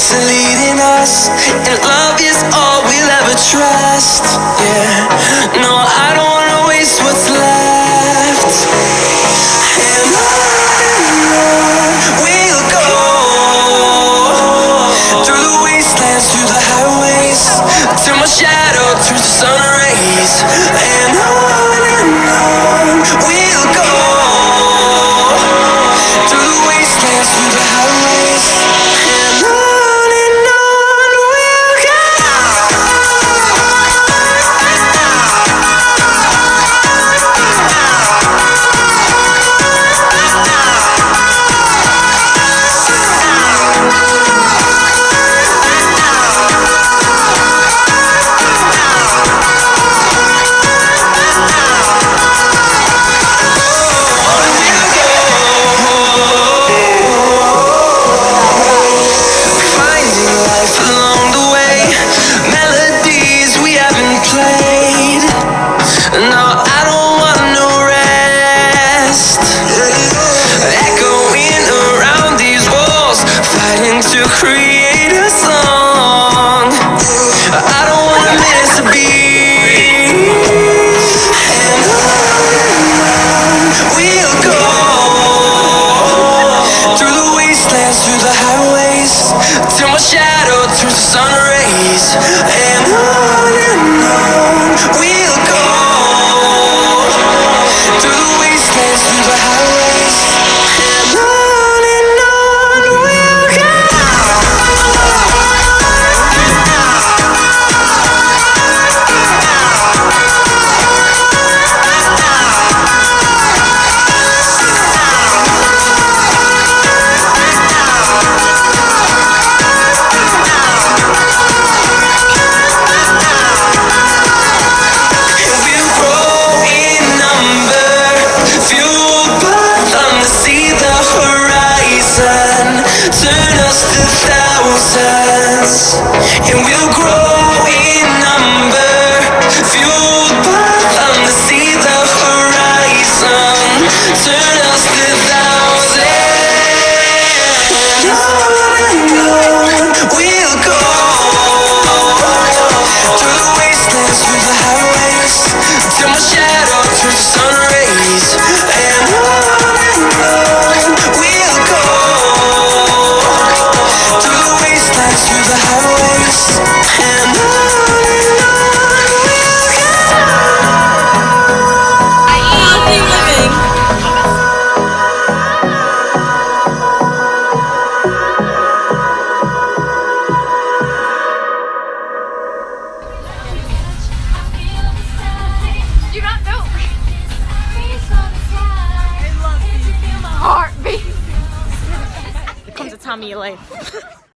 streets are leading us, and love is all we'll ever trust. Yeah, no, I don't wanna waste what's left. And on we'll go, through the wastelands, through the highways, till my shadow turns to sun rays. And on we'll go, through the wastelands, through the highways. And on we'll go. Finding life along the way, melodies we haven't played. No, I don't want no rest. Echoing around these walls, fighting to create a song. I don't wanna miss a beat. And on we'll go, through the wastelands, through the highways, till my shadow turns to sun rays. And on we'll go, through the wastelands, through the highways. And on we'll go. We'll grow in number, fueled by them to see the horizon, turn us to thousands. And we'll grow in number, fueled by them to see the horizon, turn us to thousands. And on we'll go, through the wastelands, through the highways, till my shadow turns to sun rays. And on we'll go, through the wastelands, through the highways. And on we'll go. Healthy living. You not know. I love you. Heartbeat. There comes a time in your life.